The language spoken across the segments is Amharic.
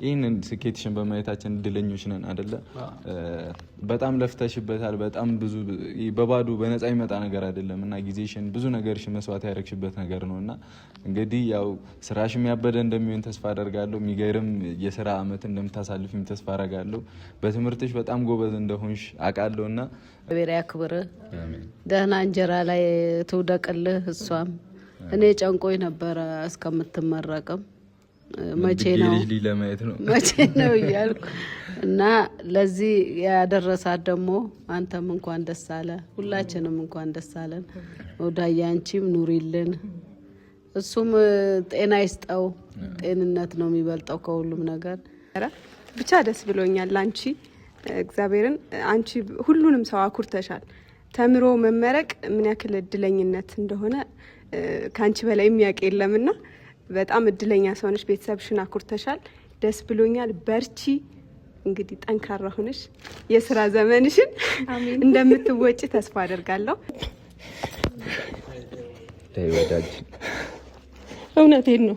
ይሄንን ስኬትሽን በማየታችን እድለኞች ነን አይደለ? በጣም ለፍተሽበታል። በጣም ብዙ በባዶ በነፃ ይመጣ ነገር አይደለም እና ጊዜሽን ብዙ ነገርሽን መስዋዕት ያደረግሽበት ነገር ነውና እንግዲህ ያው ስራሽ የሚያበደ እንደሚሆን ተስፋ አደርጋለሁ። የሚገርም የስራ አመት እንደምታሳልፊም ተስፋ አደርጋለሁ። በትምህርትሽ በጣም ጎበዝ እንደሆንሽ አውቃለሁና በቤሪያ ክብር ደህና እንጀራ ላይ ትውደቅልህ። እሷም እኔ ጨንቆኝ ነበረ እስከምትመረቅም መቼ ነው እያልኩ እና ለዚህ ያደረሳት ደግሞ አንተም እንኳን ደስ አለ፣ ሁላችንም እንኳን ደስ አለን። ወዳያ አንቺም ኑሪልን፣ እሱም ጤና ይስጠው። ጤንነት ነው የሚበልጠው ከሁሉም ነገር። ብቻ ደስ ብሎኛል ላንቺ እግዚአብሔርን። አንቺ ሁሉንም ሰው አኩርተሻል። ተምሮ መመረቅ ምን ያክል እድለኝነት እንደሆነ ካንቺ በላይ የሚያውቅ የለምና በጣም እድለኛ ሰውነሽ። ቤተሰብሽን አኩርተሻል። ደስ ብሎኛል። በርቺ። እንግዲህ ጠንካራ ሆነሽ የስራ ዘመንሽን እንደምትወጪ ተስፋ አደርጋለሁ። እውነቴን ነው።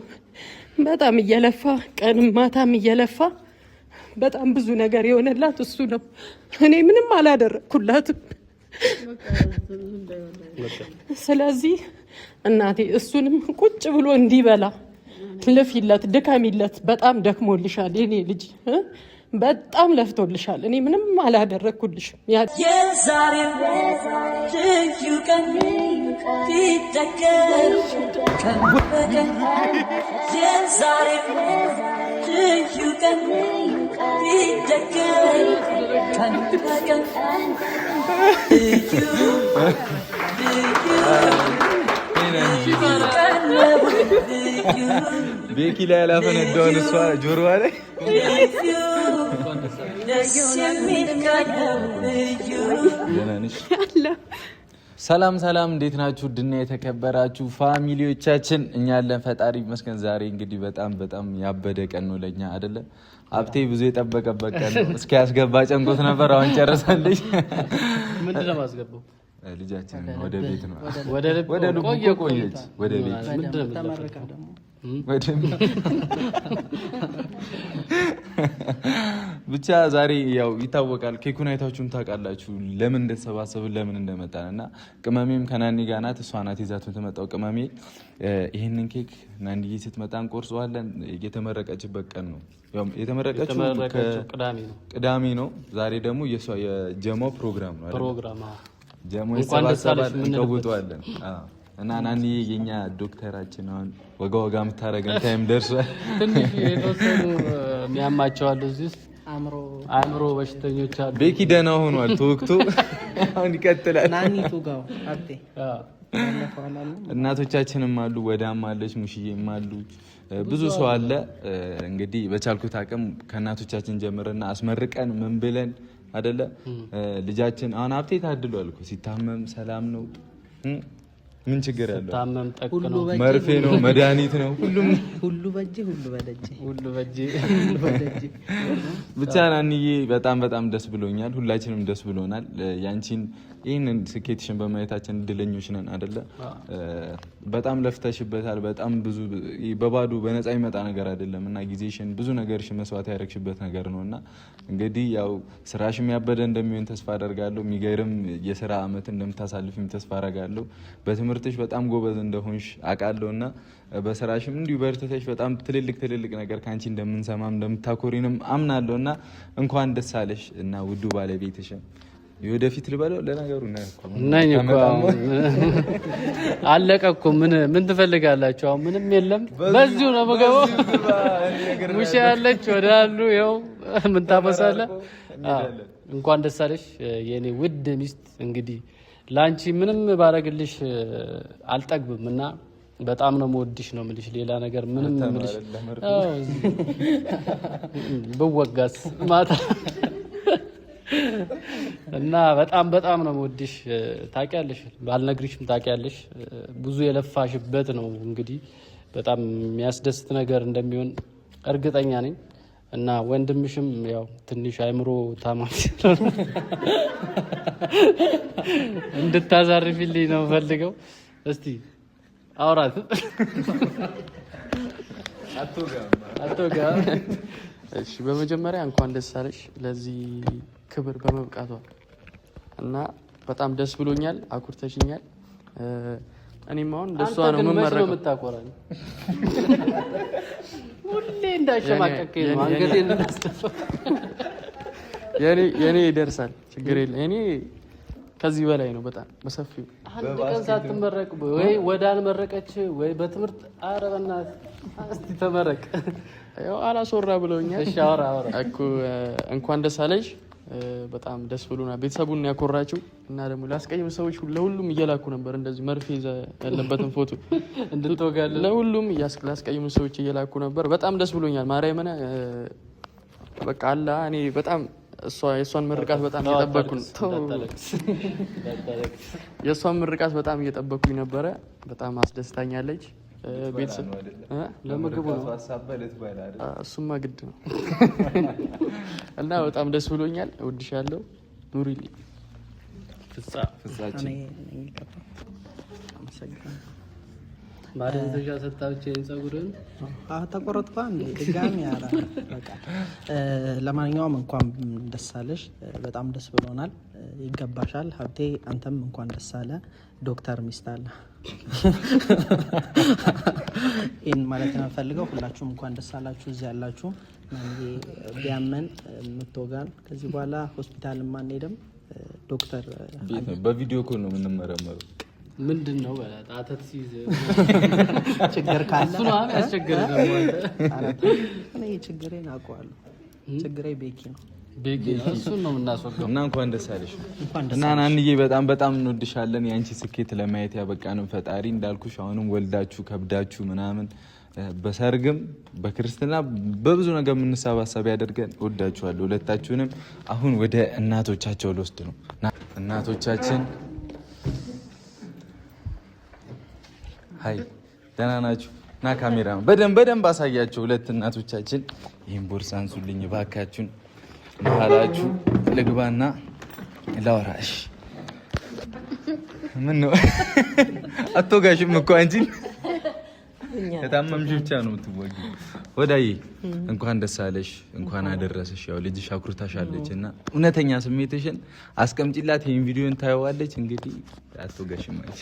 በጣም እየለፋ ቀንም ማታም እየለፋ በጣም ብዙ ነገር የሆነላት እሱ ነው። እኔ ምንም አላደረኩላትም። ስለዚህ እናቴ እሱንም ቁጭ ብሎ እንዲበላ ልፊለት፣ ድካሚለት። በጣም ደክሞልሻል የኔ ልጅ፣ በጣም ለፍቶልሻል። እኔ ምንም አላደረኩልሽም። የዛሬው ልዩ ቀን ቢደገም ቀን በቀን የዛሬው ልዩ ቀን ቢደገም ቀን በቀን ልዩ ቤኪ ላይ ያላፈነዳውን እሷ ጆሮዋ ላይ ሰላም ሰላም፣ እንዴት ናችሁ? ድና የተከበራችሁ ፋሚሊዎቻችን፣ እኛ ያለን ፈጣሪ ይመስገን። ዛሬ እንግዲህ በጣም ያበደ ቀን ነው ለኛ አይደለ? ሀብቴ ብዙ የጠበቀበት ቀን ነው። እስኪ ያስገባ ጨንቆት ነበር። አሁን ጨረሰልኝ። ምንድን ነው ማስገባው? ልጃችን ወደ ቤት ነው። ወደ ልቡ ቆየች። ወደ ቤት ብቻ ዛሬ ያው ይታወቃል። ኬኩን አይታችሁም ታውቃላችሁ ለምን እንደተሰባሰብን ለምን እንደመጣን እና ቅመሜም ከናኒ ጋር ናት። እሷ ናት ይዛት የምትመጣው። ቅመሜ ይሄንን ኬክ ናንዲዬ ስትመጣ እንቆርሰዋለን። የተመረቀችበት ቀን ነው። ያው የተመረቀችው ቅዳሜ ነው። ዛሬ ደግሞ የጀማው ፕሮግራም ነው አይደል? ጀሞ ይሰባሰባል፣ እንቀውጠዋለን። እና ናኒ የኛ ዶክተራችን አሁን ወጋ የምታረገን ታይም ደርሷል። ትንሽ የተወሰኑ የሚያማቸው አሉ እዚህ ውስጥ አእምሮ በሽተኞች አሉ። ቤኪ ደህና ሆኗል ተወክቶ አሁን ይቀጥላል። ናኒ ቱጋው አብቴ እናቶቻችንም አሉ፣ ወዳም አለች፣ ሙሽዬም አሉ፣ ብዙ ሰው አለ። እንግዲህ በቻልኩት አቅም ከእናቶቻችን ጀምረና አስመርቀን ምን ብለን አይደለ ልጃችን አሁን ሀብቴ ታድሏል እኮ ሲታመም ሰላም ነው። ምን ችግር ያለው? ታመም ጠቅ ነው፣ መርፌ ነው፣ መድኃኒት ነው። ሁሉ በእጄ ሁሉ በደጄ ብቻ ናንዬ በጣም ደስ ብሎኛል። ሁላችንም ደስ ብሎናል። ያንቺን ይህንን ስኬትሽን በማየታችን እድለኞች ነን አይደለ? በጣም ለፍተሽበታል። በጣም ብዙ በባዶ በነፃ ይመጣ ነገር አይደለም እና ጊዜሽን ብዙ ነገርሽን መስዋዕት ያደረግሽበት ነገር ነው እና እንግዲህ ያው ስራሽ የሚያበደ እንደሚሆን ተስፋ አደርጋለሁ። የሚገርም የስራ አመት እንደምታሳልፊም ተስፋ አደርጋለሁ። በትምህርትሽ በጣም ጎበዝ እንደሆንሽ አውቃለሁና በስራሽም እንዲሁ በርትተሽ በጣም ትልልቅ ነገር ካንቺ እንደምንሰማም እንደምታኮሪንም አምናለሁና እንኳን ደስ አለሽ እና ውዱ ባለቤትሽም የወደፊት ልበለው ለነገሩ ነኝ እኮ አለቀ እኮ ምን ትፈልጋላችሁ? አሁን ምንም የለም። በዚሁ ነው የምገባው። ሙሽ ያለች ወዳሉ ይኸው ምን ታመሳለህ? እንኳን ደስ አለሽ የኔ ውድ ሚስት። እንግዲህ ላንቺ ምንም ባረግልሽ አልጠግብም እና በጣም ነው የምወድሽ ነው የምልሽ። ሌላ ነገር ምንም የምልሽ ብወጋስ ማታ እና በጣም ነው የምወድሽ። ታውቂያለሽ፣ ባልነግርሽም ታውቂያለሽ። ብዙ የለፋሽበት ነው እንግዲህ በጣም የሚያስደስት ነገር እንደሚሆን እርግጠኛ ነኝ። እና ወንድምሽም ያው ትንሽ አይምሮ ታማሚ እንድታዛርፊልኝ ነው ፈልገው። እስቲ አውራት አቶጋ እሺ በመጀመሪያ እንኳን ደስ አለሽ ለዚህ ክብር በመብቃቷ እና በጣም ደስ ብሎኛል። አኩርተሽኛል። እኔም አሁን ደሷ ነው መመረቅ የምታቆራኝ ሁሌ እንዳሸማቀቀኝ ነው አንገቴን እንዳስተፋ የኔ ይደርሳል ችግር የለም። እኔ ከዚህ በላይ ነው በጣም በሰፊው አንድ ቀን ሳትመረቅ ወይ ወደ አልመረቀች ወይ በትምህርት አረበና እስቲ ተመረቅ ያው አላሶራ ብለውኛል። እሺ አወራ እኮ እንኳን ደስ አለሽ። በጣም ደስ ብሎና ቤተሰቡን ያኮራችሁ እና ደግሞ ላስቀይም ሰዎች ለሁሉም እየላኩ ነበር እንደዚህ መርፌ ያለበትን ፎቶ እንድትወጋለ ለሁሉም ላስቀይም ሰዎች እየላኩ ነበር። በጣም ደስ ብሎኛል። ማርያምን በቃ አላ እኔ በጣም የሷን ምርቃት በጣም እየጠበቅኩ የሷን ምርቃት በጣም እየጠበቅኩኝ ነበረ። በጣም አስደስታኛለች። ቤተሰብ ለምግቡ ነው እሱማ ግድ ነው እና በጣም ደስ ብሎኛል። እወድሻለሁ። ኑሪልኝ ፍጻችን ማደንዘዣ ሰጣችሁ የጸጉርን ተቆረጥኩ እንዴ ድጋሚ ያላ በቃ ለማንኛውም እንኳን ደስ አለሽ። በጣም ደስ ብሎናል። ይገባሻል ሀብቴ። አንተም እንኳን ደስ አለ። ዶክተር ሚስት አለ ይህን ማለት ነው ፈልገው። ሁላችሁም እንኳን ደስ አላችሁ እዚህ ያላችሁ። ቢያመን የምትወጋን ከዚህ በኋላ ሆስፒታል ማንሄድም። ዶክተር በቪዲዮ እኮ ነው የምንመረመረው። ምንድን ነው አተት ሲይዝ ችግር ካለ እሱ ነው ያስቸገረ ነው ማለት እኔ ችግሬን አውቀዋለሁ። ችግሬ ቤኪ ነው እሱን ነው የምናስወገው እና እንኳን ደስ አለሽ እና ናንዬ በጣም እንወድሻለን። የአንቺ ስኬት ለማየት ያበቃንም ፈጣሪ እንዳልኩሽ አሁንም ወልዳችሁ ከብዳችሁ ምናምን በሰርግም በክርስትና በብዙ ነገር የምንሰባሰብ ያደርገን። ወዳችኋለሁ ሁለታችሁንም። አሁን ወደ እናቶቻቸው ልወስድ ነው። እናቶቻችን ሀይ ደህና ናችሁ? ና ካሜራ በደንብ አሳያቸው። ሁለት እናቶቻችን ይህን ቦርሳ አንሱልኝ ባካችሁን። መሀላችሁ ልግባና ላወራሽ። ምን ነው አትወጋሽም እኮ አንቺ ከታመምሽ ብቻ ነው የምትወጊ። ወዳዬ እንኳን ደስ አለሽ፣ እንኳን አደረሰሽ። ያው ልጅሽ አኩርታሻለች እና እውነተኛ ስሜትሽን አስቀምጪላት። ይሄን ቪዲዮን ታየዋለች። እንግዲህ አትወጋሽም አንቺ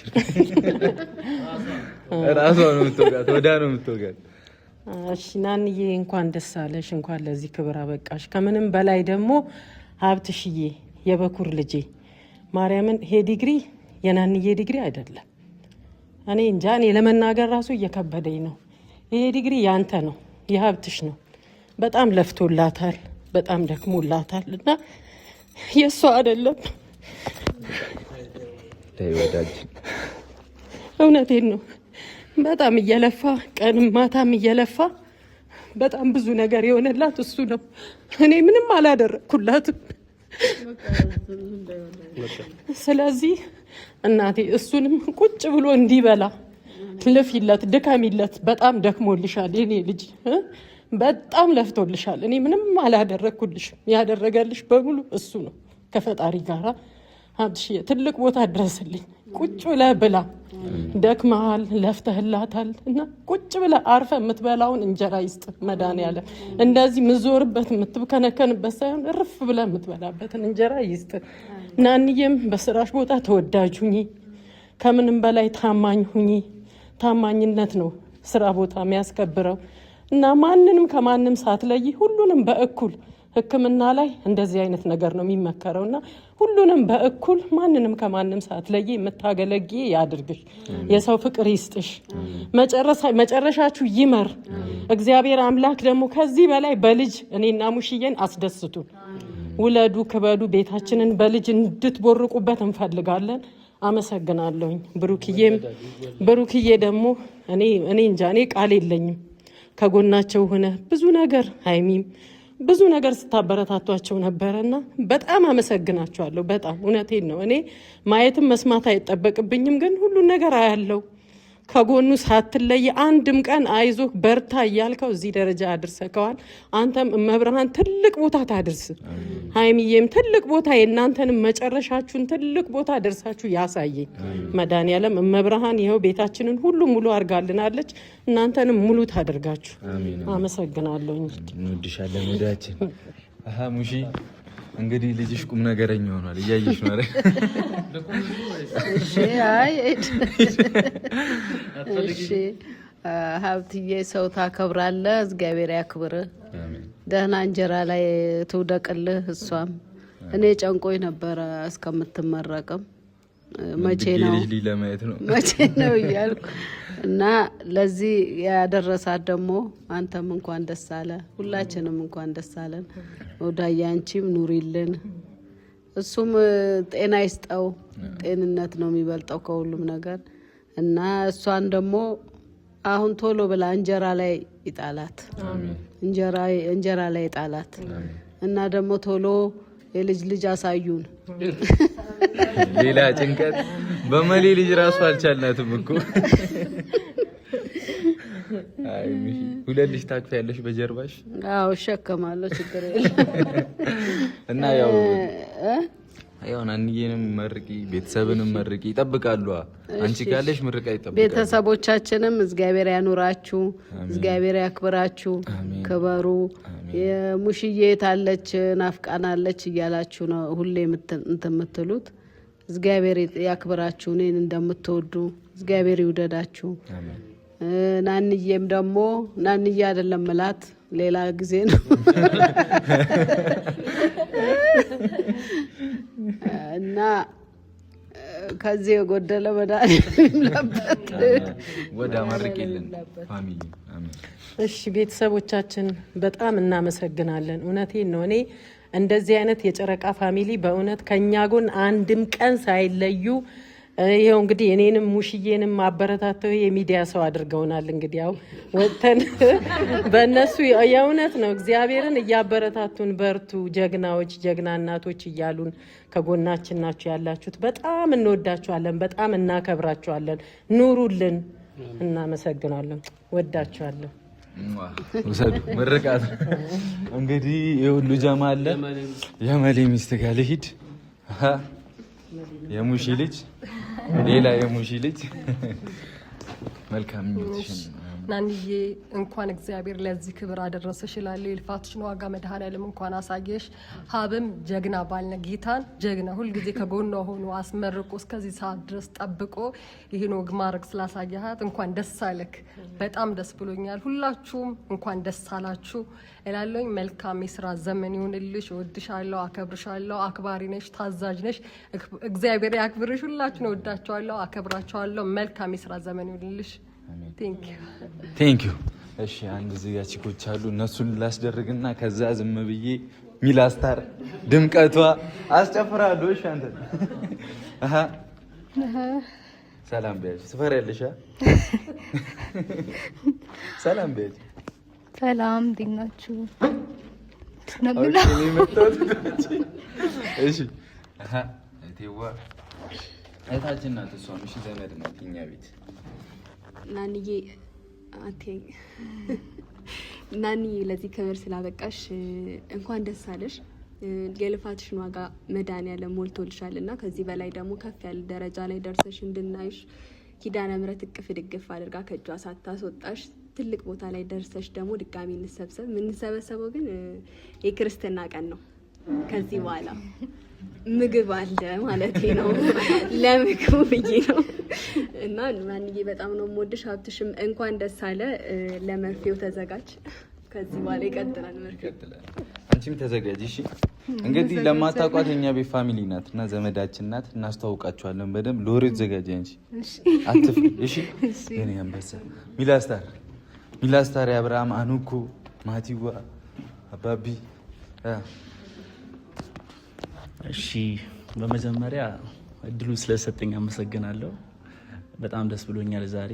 ራሷ ነው የምትወጋት፣ ወዳ ነው የምትወጋት። እሺ ናንዬ እንኳን ደስ አለሽ፣ እንኳን ለዚህ ክብር አበቃሽ። ከምንም በላይ ደግሞ ሀብትሽዬ የበኩር ልጄ ማርያምን ይሄ ዲግሪ የናንዬ ዲግሪ አይደለም። እኔ እንጃ እኔ ለመናገር ራሱ እየከበደኝ ነው። ይሄ ዲግሪ ያንተ ነው፣ የሀብትሽ ነው። በጣም ለፍቶላታል፣ በጣም ደክሞላታል እና የእሷ አይደለም። እውነቴን ነው። በጣም እየለፋ ቀንም ማታም እየለፋ በጣም ብዙ ነገር የሆነላት እሱ ነው። እኔ ምንም አላደረኩላትም። ስለዚህ እናቴ እሱንም ቁጭ ብሎ እንዲበላ ልፊለት፣ ድካሚለት። በጣም ደክሞልሻል የኔ ልጅ፣ በጣም ለፍቶልሻል። እኔ ምንም አላደረኩልሽም። ያደረገልሽ በሙሉ እሱ ነው ከፈጣሪ ጋራ። ሀብትሽዬ ትልቅ ቦታ ድረስልኝ። ቁጭ ብለህ ብላ። ደክመሃል፣ ለፍተህላታል እና ቁጭ ብለህ አርፈ የምትበላውን እንጀራ ይስጥ መድኃኒዓለም። እንደዚህ ምዞርበት የምትከነከንበት ሳይሆን እርፍ ብለህ የምትበላበትን እንጀራ ይስጥ። ናንዬም በስራሽ ቦታ ተወዳጅ ሁኚ፣ ከምንም በላይ ታማኝ ሁኚ። ታማኝነት ነው ስራ ቦታ የሚያስከብረው እና ማንንም ከማንም ሳትለይ ሁሉንም በእኩል ሕክምና ላይ እንደዚህ አይነት ነገር ነው የሚመከረው እና ሁሉንም በእኩል ማንንም ከማንም ሳትለይ የምታገለጊ ያድርግሽ። የሰው ፍቅር ይስጥሽ። መጨረሻችሁ ይመር። እግዚአብሔር አምላክ ደግሞ ከዚህ በላይ በልጅ እኔና ሙሽዬን አስደስቱን። ውለዱ፣ ክበዱ። ቤታችንን በልጅ እንድትቦርቁበት እንፈልጋለን። አመሰግናለሁኝ። ብሩክዬ ደግሞ እኔ እንጃ እኔ ቃል የለኝም። ከጎናቸው ሆነ ብዙ ነገር ሀይሚም ብዙ ነገር ስታበረታቷቸው ነበረና በጣም አመሰግናቸዋለሁ። በጣም እውነቴን ነው። እኔ ማየትም መስማት አይጠበቅብኝም፣ ግን ሁሉን ነገር አያለው። ከጎኑ ሳትለይ አንድም ቀን አይዞህ በርታ እያልከው እዚህ ደረጃ አድርሰከዋል። አንተም እመብርሃን ትልቅ ቦታ ታድርስ፣ ሀይሚዬም ትልቅ ቦታ የእናንተንም መጨረሻችሁን ትልቅ ቦታ ደርሳችሁ ያሳየኝ መድኃኒዓለም። እመብርሃን ይኸው ቤታችንን ሁሉ ሙሉ አድርጋልናለች፣ እናንተንም ሙሉ ታደርጋችሁ። አመሰግናለሁ። እንወድሻለን ወዳችን። ሙሺ እንግዲህ ልጅሽ ቁም ነገረኛ ሆኗል፣ እያየሽ ነው አይደል? እሺ አይ እሺ ሀብትዬ ሰው ታከብራለህ፣ እግዚአብሔር ያክብርህ። ደህና እንጀራ ላይ ትውደቅልህ እሷም። እኔ ጨንቆኝ ነበረ እስከምትመረቅም መቼ ነው እያልኩ እና ለዚህ ያደረሳት ደግሞ አንተም እንኳን ደስ አለ፣ ሁላችንም እንኳን ደስ አለን። ወዳዬ አንቺም ኑሪልን፣ እሱም ጤና ይስጠው። ጤንነት ነው የሚበልጠው ከሁሉም ነገር እና እሷን ደግሞ አሁን ቶሎ ብላ እንጀራ ላይ ይጣላት፣ እንጀራ ላይ ይጣላት እና ደግሞ ቶሎ የልጅ አሳዩን። ሌላ ጭንቀት በመሌ ልጅ ራሱ አልቻልናትም እኮ። አይ ሁለት ልጅ ታቅፊያለሽ በጀርባሽ? አዎ እሸከማለሁ፣ ችግር የለም። እና ያው ናንዬንም መርቂ፣ ቤተሰብንም መርቂ። ይጠብቃሉ። አንቺ ካለሽ ምርቃ ይጠብቃሉ። ቤተሰቦቻችንም እግዚአብሔር ያኑራችሁ፣ እግዚአብሔር ያክብራችሁ፣ ክበሩ። የሙሽዬ ታለች ናፍቃናለች እያላችሁ ነው ሁሌ የምትሉት። እግዚአብሔር ያክብራችሁ፣ እኔን እንደምትወዱ እግዚአብሔር ይውደዳችሁ። ናንዬም ደግሞ ናንዬ አይደለም ምላት ሌላ ጊዜ ነው እና ከዚህ የጎደለ መድኃኒዓለም ለበት ወደ ማርቄልን ፋሚሊ። እሺ ቤተሰቦቻችን በጣም እናመሰግናለን። እውነቴን ነው። እኔ እንደዚህ አይነት የጨረቃ ፋሚሊ በእውነት ከኛ ጎን አንድም ቀን ሳይለዩ ይሄው እንግዲህ እኔንም ሙሽዬንም ማበረታተው የሚዲያ ሰው አድርገውናል። እንግዲህ ያው ወተን በእነሱ የእውነት ነው እግዚአብሔርን እያበረታቱን በርቱ፣ ጀግናዎች፣ ጀግና እናቶች እያሉን ከጎናችን ናችሁ ያላችሁት። በጣም እንወዳችኋለን፣ በጣም እናከብራችኋለን። ኑሩልን። እናመሰግናለን። ወዳችኋለን። ወሰዱ ምርቃት እንግዲህ የሁሉ ጀማ አለ። የመሌ ሚስት ጋር ልሂድ። የሙሺ ልጅ ሌላ የሙሺ ልጅ መልካም ምኞትሽን ናንዬ እንኳን እግዚአብሔር ለዚህ ክብር አደረሰሽ እላለሁ። የልፋትሽን ዋጋ መድኃኔዓለም እንኳን አሳየሽ። ሀብም ጀግና ባልነ ጌታን ጀግና ሁልጊዜ ከጎኗ ሆኖ አስመርቆ እስከዚህ ሰዓት ድረስ ጠብቆ ይህን ወግ ማድረግ ስላሳያሃት እንኳን ደስ አለክ። በጣም ደስ ብሎኛል። ሁላችሁም እንኳን ደስ አላችሁ እላለሁ። መልካም የስራ ዘመን ይሁንልሽ። እወድሻለሁ፣ አከብርሻለሁ። አክባሪ ነሽ፣ ታዛዥ ነሽ። እግዚአብሔር ያክብርሽ። ሁላችሁን እወዳችኋለሁ፣ አከብራችኋለሁ። መልካም የስራ ዘመን ይሁንልሽ። ቴንክ ዩ። እሺ አንድ እዚህ ጋር ቺኮች አሉ፣ እነሱን ላስደርግና ከዛ ዝም ብዬ ሚላስታር ድምቀቷ አስጨፍራለሁ። እሺ አንተ ሰላም በያች። ትፈሪያለሽ? ሰላም በያች። ሰላም እንዴት ናችሁ? እሺ እቴዋ እህታችን ናት። እሷም እሺ ዘመድ ናት እኛ ቤት። ናንዬ ለዚህ ክብር ስላበቃሽ እንኳን ደስ አለሽ። የልፋትሽን ዋጋ መድኃኔዓለም ሞልቶልሻል እና ከዚህ በላይ ደግሞ ከፍ ያለ ደረጃ ላይ ደርሰሽ እንድናይሽ ኪዳነ ምሕረት እቅፍ ድግፍ አድርጋ ከእጇ ሳታስወጣሽ ትልቅ ቦታ ላይ ደርሰሽ ደግሞ ድጋሚ እንሰብሰብ። የምንሰበሰበው ግን የክርስትና ቀን ነው። ከዚህ በኋላ ምግብ አለ ማለት ነው። ለምግቡ ብዬ ነው እና ማንዬ በጣም ነው የምወድሽ። ሀብትሽም እንኳን ደስ አለ። ለመርፌው ተዘጋጅ። ከዚህ በኋላ ይቀጥላል መርፌው። አንቺም ተዘጋጅ እሺ። እንግዲህ ለማታውቋት የኛ ቤት ፋሚሊ ናት እና ዘመዳችን ናት። እናስተዋውቃችኋለን በደንብ። ሎሬ ተዘጋጅ አንቺ አትፍሪ እሺ። የኔ አንበሳ ሚላስታር አብርሃም፣ አኑኩ፣ ማቲዋ፣ አባቢ። እሺ በመጀመሪያ እድሉ ስለሰጠኝ አመሰግናለሁ። በጣም ደስ ብሎኛል ዛሬ።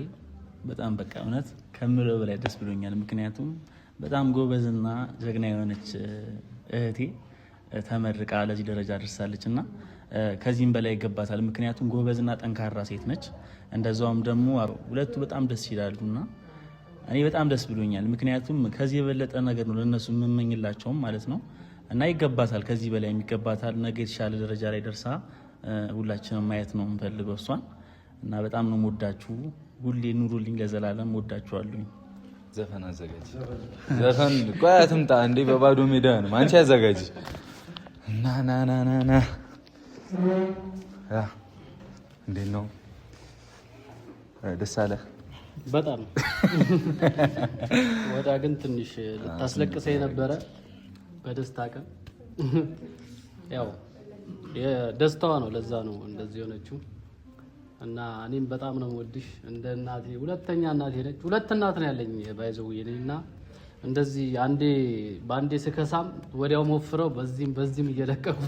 በጣም በቃ እውነት ከምለው በላይ ደስ ብሎኛል። ምክንያቱም በጣም ጎበዝና ጀግና የሆነች እህቴ ተመርቃ ለዚህ ደረጃ ደርሳለች እና ከዚህም በላይ ይገባታል። ምክንያቱም ጎበዝና ጠንካራ ሴት ነች። እንደዛውም ደግሞ ሁለቱ በጣም ደስ ይላሉና እኔ በጣም ደስ ብሎኛል። ምክንያቱም ከዚህ የበለጠ ነገር ነው ለነሱ የምመኝላቸውም ማለት ነው እና ይገባታል፣ ከዚህ በላይ የሚገባታል። ነገ የተሻለ ደረጃ ላይ ደርሳ ሁላችንም ማየት ነው የምፈልገው እሷን እና በጣም ነው የምወዳችሁ። ሁሌ ኑሩልኝ፣ ለዘላለም ወዳችኋለሁ። ዘፈን አዘጋጅ። ዘፈን ቆይ አትምጣ እንዴ፣ በባዶ ሜዳ ነው። አንቺ አዘጋጅ። ና ና ና ና ና እንዴት ነው? ደስ አለ በጣም ወዳ ግን ትንሽ ልታስለቅሰኝ ነበረ በደስታ ቀን። ያው የደስታዋ ነው፣ ለዛ ነው እንደዚህ ሆነችው እና እኔም በጣም ነው የምወድሽ እንደ እናቴ። ሁለተኛ እናቴ ነች። ሁለት እናት ነው ያለኝ ባይዘው የኔና እንደዚህ በአንዴ ስከሳም ወዲያው ሞፍረው በዚህም እየለቀቁ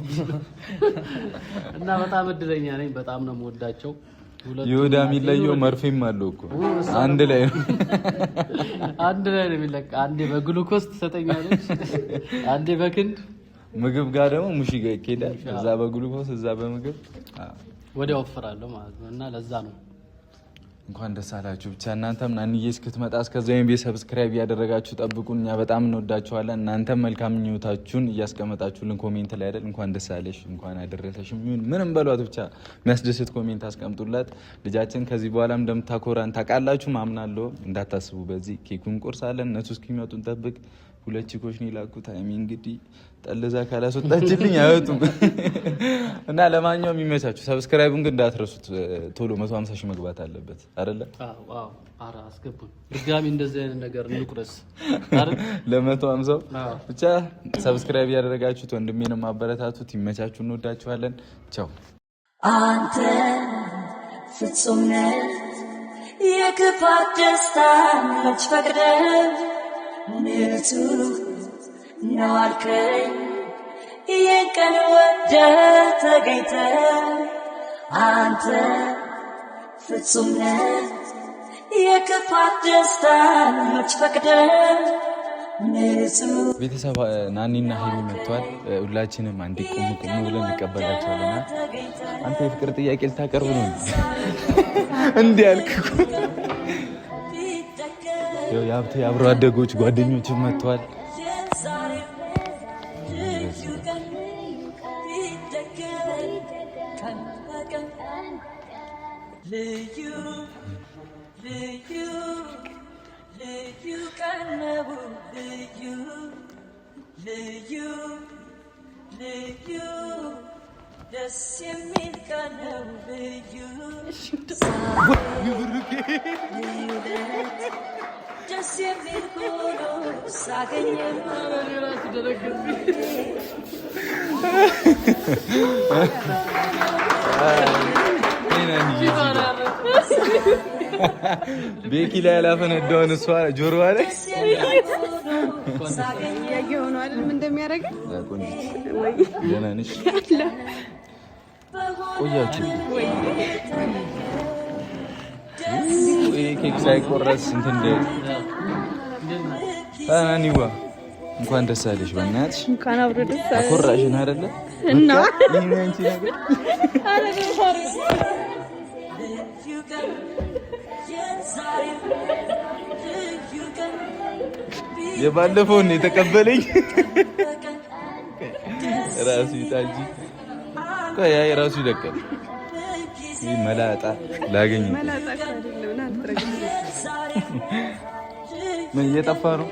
እና በጣም እድለኛ ነኝ። በጣም ነው የምወዳቸው። ይሁዳ የሚለየው መርፌም አለው እኮ አንድ ላይ ነው ነው የሚለቀ። አንዴ በግሉኮስ ትሰጠኛለች፣ አንዴ በክንድ ምግብ ጋር ደግሞ ሙሺ ጋር ይኬዳል። እዛ በግሉኮስ እዛ በምግብ ወዲያው ወፍራለሁ ማለት ነው እና ለዛ ነው። እንኳን ደስ አላችሁ። ብቻ እናንተም ናንዬ እስክትመጣ እስከዚያም ቤት ሰብስክራይብ እያደረጋችሁ ጠብቁን። እኛ በጣም እንወዳችኋለን። እናንተም መልካም ምኞታችሁን እያስቀመጣችሁልን ኮሜንት ላይ አይደል እንኳን ደስ አለሽ እንኳን አደረሰሽም ይሁን ምንም በሏት፣ ብቻ የሚያስደስት ኮሜንት አስቀምጡላት። ልጃችን ከዚህ በኋላም እንደምታኮራን ታውቃላችሁ፣ ማምናለሁ። እንዳታስቡ። በዚህ ኬኩን ቆርሳለን፣ እነሱ እስኪመጡ እንጠብቅ። 2 ቺኮች ነው የላኩት። አይሚ እንግዲህ ጠለዛ ካላስወጣችልኝ አይወጡም እና ለማንኛውም የሚመቻችሁ ሰብስክራይቡን ግን እንዳትረሱት። ቶሎ 150 ሺህ መግባት አለበት አይደለ? አዎ አራ አስገቡን። ድጋሚ እንደዚህ አይነት ነገር እንቁረስ አይደል? ለ150 ብቻ ሰብስክራይብ ያደረጋችሁት ወንድሜንም አበረታቱት። ይመቻችሁ። እንወዳችኋለን። ቻው። አንተ ፍጹም ነህ፣ የክፋት ደስታ መች ፈቅደህ ንጹህ ነው አልከኝ። ይህን ቀን ወደህ ተገኝተህ አንተ ፍጹም ነህ፣ የክፋት ደስታ መች ፈቅደህ ንጹህ። ቤተሰብ ናኒና ሄሚ መጥቷል። ሁላችንም አንዴ ቁም ብለን እንቀበላቸዋልና አንተ የፍቅር ጥያቄ ልታቀርብ ነው እንዴ ያልክ የሀብቴ አብሮ አደጎች ጓደኞችም መጥተዋል። ደስ የሚል ቀን ነው ልዩ ደስ የሚል ሆኖ ሳገኘህ ቤኪ ላይ ያላፈነዳውን እሷ ጆሮዋ ላይ ያየኸው ነው አይደል? ምን እንደሚያደርግ ደህና ነሽ? ቆያችሁ ኬክ ሳይቆረስ እንትን እንደ ታናኒዋ እንኳን ደስ አለሽ። በእናትሽ እንኳን አብሮ ደስ አለሽ። አኮራሽን አይደለ እና ይሄን አንቺ ነገር የባለፈውን የተቀበለኝ ራሱ ይታጂ ቆይ ያ ራሱ ይደቀል ይሄ መላጣ ላገኝ ምን እየጠፋ ነው?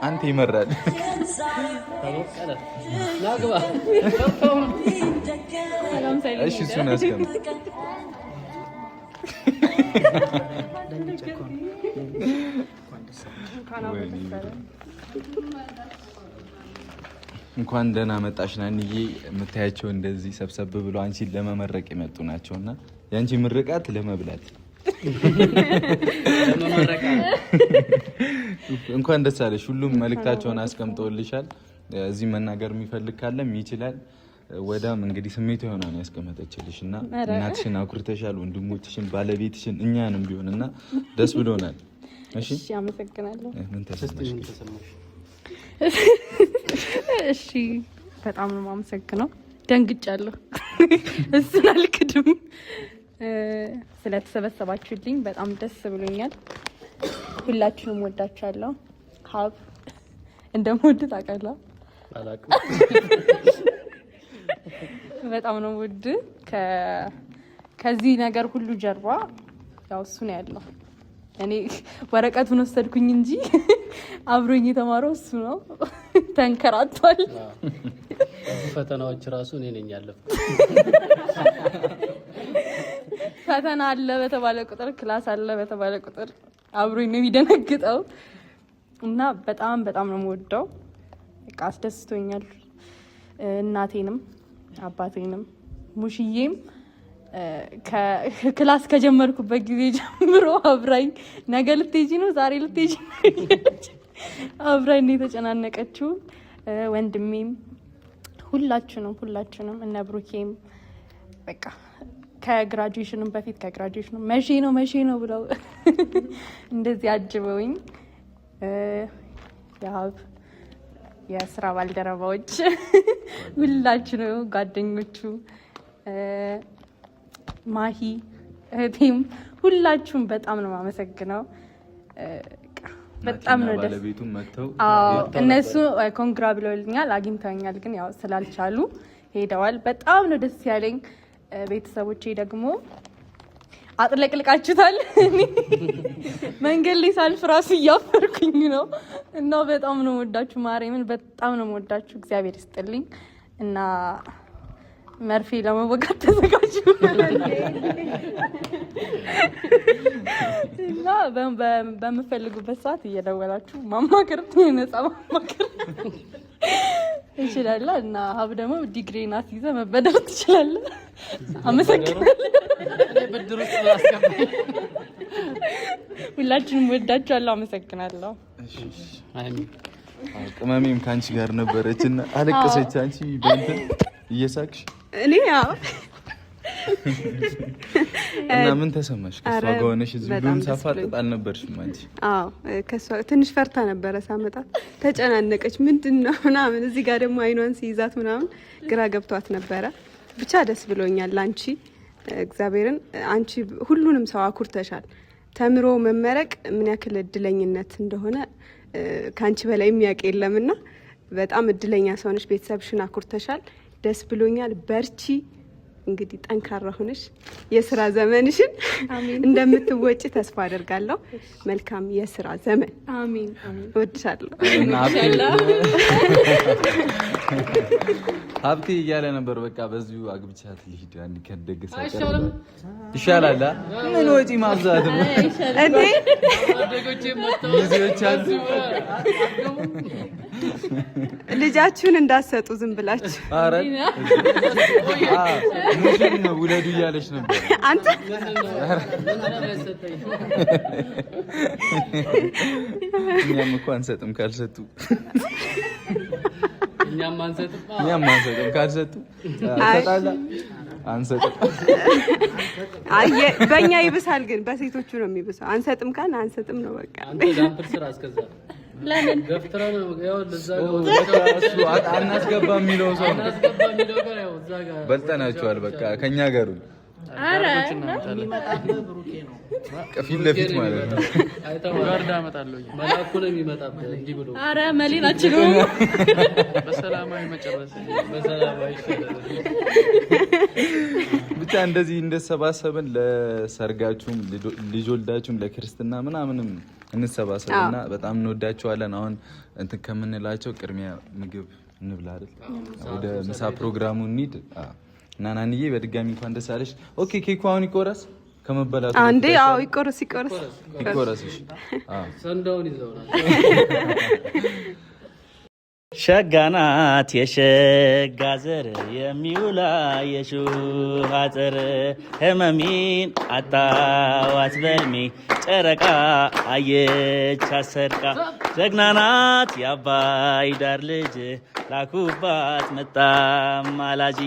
አንተ ይመራል እሺ እሱን አስቀምጥ። እንኳን ደህና መጣሽ ናንዬ። የምታያቸው እንደዚህ ሰብሰብ ብሎ አንቺን ለመመረቅ የመጡ ናቸውና የአንቺ ምርቃት ለመብላት እንኳን ደስ አለሽ። ሁሉም መልእክታቸውን አስቀምጠውልሻል። እዚህ መናገር የሚፈልግ ካለም ይችላል። ወዳም እንግዲህ ስሜት የሆነ ነው ያስቀመጠችልሽ እና እናትሽን አኩርተሻል፣ ወንድሞችሽን፣ ባለቤትሽን እኛንም ቢሆንና ደስ ብሎናል። እሺ አመሰግናለሁ። ምን ተሰማሽ? እሺ በጣም ነው የማመሰግነው። ደንግጫለሁ፣ እሱን አልክድም። ስለተሰበሰባችሁልኝ በጣም ደስ ብሎኛል። ሁላችሁንም ወዳችኋለሁ። ሀብ እንደምወድ ታውቃለህ። በጣም ነው ውድ። ከዚህ ነገር ሁሉ ጀርባ ያው እሱ ነው ያለው። እኔ ወረቀቱን ወሰድኩኝ እንጂ አብሮኝ የተማረው እሱ ነው። ተንከራቷል። ፈተናዎች ራሱ እኔ ነኝ ያለፍኩት። ፈተና አለ በተባለ ቁጥር፣ ክላስ አለ በተባለ ቁጥር አብሮኝ ነው የሚደነግጠው እና በጣም በጣም ነው የምወደው። በቃ አስደስቶኛል። እናቴንም አባቴንም ሙሽዬም ከክላስ ከጀመርኩበት ጊዜ ጀምሮ አብራኝ ነገ ልትሄጂ ነው ዛሬ ልትሄጂ ነው አብራኝ ነው የተጨናነቀችው። ወንድሜም ሁላችንም እነ ብሩኬም በቃ ከግራጁዌሽንም በፊት ከግራጁዌሽኑ መቼ ነው ብለው እንደዚህ አጅበውኝ የሀብ የስራ ባልደረባዎች ሁላችንም ጓደኞቹ ማሂ እህቴም ሁላችሁም በጣም ነው የማመሰግነው። በጣም ነው ደስ ባለቤቱም መተው እነሱ ኮንግራ ብለውልኛል፣ አግኝተውኛል፣ ግን ያው ስላልቻሉ ሄደዋል። በጣም ነው ደስ ያለኝ። ቤተሰቦቼ ደግሞ አጥለቅልቃችሁታል። መንገድ ላይ ሳልፍ ራሱ እያፈርኩኝ ነው እና በጣም ነው ወዳችሁ። ማርያምን በጣም ነው ወዳችሁ። እግዚአብሔር ይስጥልኝ እና መርፌ ለመወጋት ተዘጋጁ እና በምፈልጉበት ሰዓት እየደወላችሁ ማማከር ነፃ ማማከር እንችላለን እና ሀብ ደግሞ ዲግሪ ናት ይዘህ መበደር ትችላለህ። አመሰግናለሁ። ብድር ውስጥ አስገባኝ። ሁላችንም ወዳችኋለሁ። አመሰግናለሁ። ቅመሜም ከአንቺ ጋር ነበረች እና አለቀሰች። አንቺ በእንትን እየሳቅሽ እኔ ያው እና ምን ተሰማሽ? ከሷ ጋር ሆነሽ እዚህ ብሉን ሳፋጥጥ አልነበርሽም አንቺ? አዎ ከሷ ትንሽ ፈርታ ነበረ ሳመጣት፣ ተጨናነቀች። ምንድነው ምናምን እዚህ ጋር ደግሞ አይኗን ሲይዛት ምናምን ግራ ገብቷት ነበረ። ብቻ ደስ ብሎኛል ላንቺ። እግዚአብሔርን አንቺ ሁሉንም ሰው አኩርተሻል። ተምሮ መመረቅ ምን ያክል እድለኝነት እንደሆነ ካንቺ በላይ የሚያውቅ የለምና በጣም እድለኛ ሰው ነሽ። ቤተሰብሽን አኩርተሻል። ደስ ብሎኛል። በርቺ። እንግዲህ ጠንካራ ሆነሽ የስራ ዘመንሽን እንደምትወጪ ተስፋ አደርጋለሁ። መልካም የስራ ዘመን። አሜን። እወድሻለሁ። ሀብቴ እያለ ነበር። በቃ በዚሁ አግብቻት ልሂድ አንድ ከደገሰ ይሻላል። ምን ወጪ ማብዛት ነው እንዴ? ልጃችሁን እንዳሰጡ ዝም ብላችሁ። ኧረ ሙሽን ውለዱ እያለች ነበር። አንተ እኛም እኮ አንሰጥም ካልሰጡ እኛም አንሰጥም ካልሰጡ እንሰጣለን። አንሰጥም። በእኛ ይብሳል፣ ግን በሴቶቹ ነው የሚብሰው። አንሰጥም ካል አንሰጥም ነው በቃ። አንተ ዳምፕር ስራ አስከዛ ለምን ገፍትራ ነው ያው ለዛ አናስገባ የሚለው ሰው በልጠናቸዋል። በቃ ከኛ ጋር አረ ፊት ለፊት ማለት ነው። ጋርዳ አመጣለሁ መላኩ ነው የሚመጣበት እንዲህ ብሎ አረ መሌናችን ነው በሰላማዊ መጨረስ በሰላማዊ ብቻ እንደዚህ እንደሰባሰብን ለሰርጋችሁም ልጅ ወልዳችሁም ለክርስትና ምናምንም እንሰባሰብና በጣም እንወዳቸዋለን። አሁን እንትን ከምንላቸው ቅድሚያ ምግብ እንብላ አይደል? ወደ ምሳ ፕሮግራሙ እንሂድ። እና ናንዬ በድጋሚ እንኳን ደስ አለሽ። ኦኬ ኬኩ አሁን ይቆረስ ከመበላቱ አንዴ። አዎ ይቆረስ። እሺ ሰንዳውን ይዘውናል። ሸጋናት የሸጋ ዘር የሚውላ የሹህ አጥር ህመሜን አጣዋት በልሜ ጨረቃ አየች አሰርቃ ጀግናናት የአባይ ዳር ልጅ ላኩባት መጣም አላጂ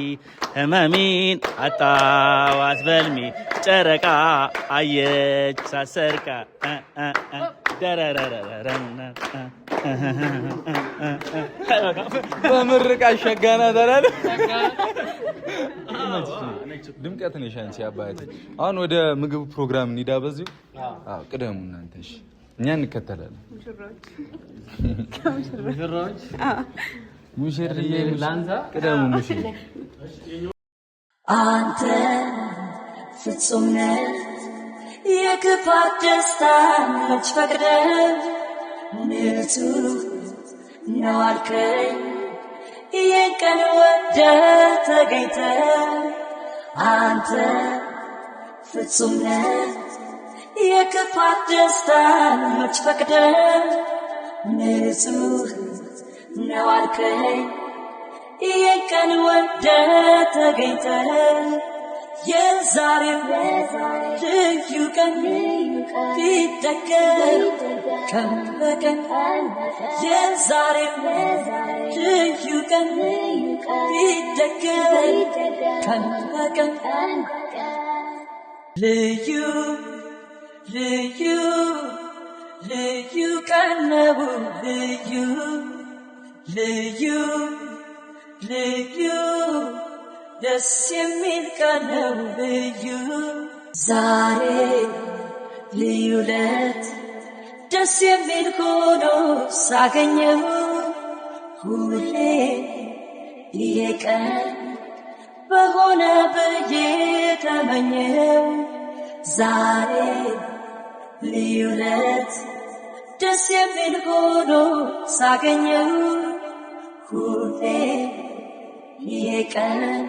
ህመሜን አጣዋት በልሜ ጨረቃ አየች አሰርቃ በምርቃ ሸጋና ተራለ ድምቀት ነሽ አንቺ አባቴ። አሁን ወደ ምግብ ፕሮግራም እንሂዳ። በዚሁ ቅደሙ እናንተ። እሺ እኛ እንከተላለን። ሙሽርዬ ላንዛ ቅደሙ። ሙሽሪ አንተ ፍጹም ነህ የክፋት ደስታ መች ፈቅደህ ንጹህ ነው አልከኝ ይህን ቀን ወደህ ተገኝተህ አንተ ፍጹም ነህ የክፋት ደስታ መች ፈቅደህ ንጹህ ነው አልከኝ ይህን ቀን ወደህ ተገኝተህ የዛሬው ልዩ ቀን ቢደገም ቀን በቀን የዛሬው ልዩ ቀን ቢደገም ቀን በቀን ልዩ ልዩ ልዩ ቀን ነው ልዩ ልዩ ልዩ ደስ የሚል ቀን ነው ልዩ ዛሬ ልዩ ለት ደስ የሚል ሆኖ ሳገኘው ሁሌ ይሄ ቀን በሆነ ብዬ ተመኘው ዛሬ ልዩ ለት ደስ የሚል ሆኖ ሳገኘው ሁሌ ይሄ ቀን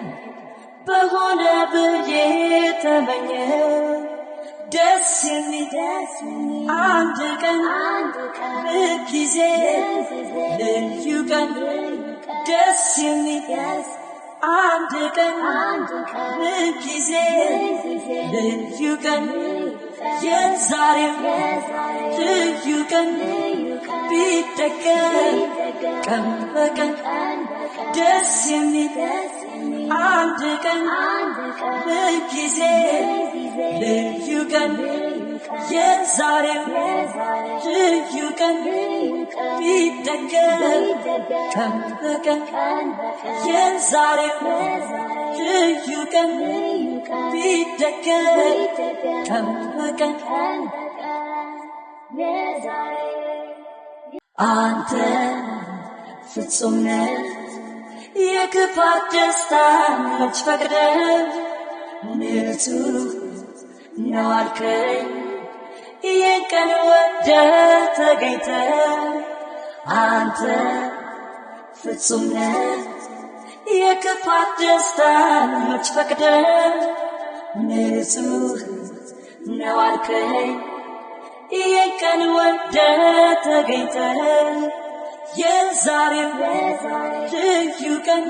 በሆነ ብዬ ተመኘው ደስ የሚል አንድ ቀን ጊዜ ልዩ ቀን ደስ የሚል አንድ ቀን ጊዜ ልዩ ቀን የዛሬው ልዩ ቀን ቢደገም ቀን በቀን ደስ የሚል አንድ ቀን ጊዜ ልዩ ቀን የዛሬው ልዩ ቀን ቢደገም ቀን በቀን የዛሬው ልዩ ቀን ቢደገም ቀን በቀን አንተ ፍጹም ነህ የክፋት ደስታ መች ፈቅደህ ንጹህ ነው አልከኝ ይህን ቀን ወደህ ተገኝተህ አንተ ፍጹም ነህ የክፋት ደስታ መች ፈቅደህ ንጹህ ነው አልከኝ ይህን ቀን ወደህ ተገኝተህ የዛሬው ልዩ ቀን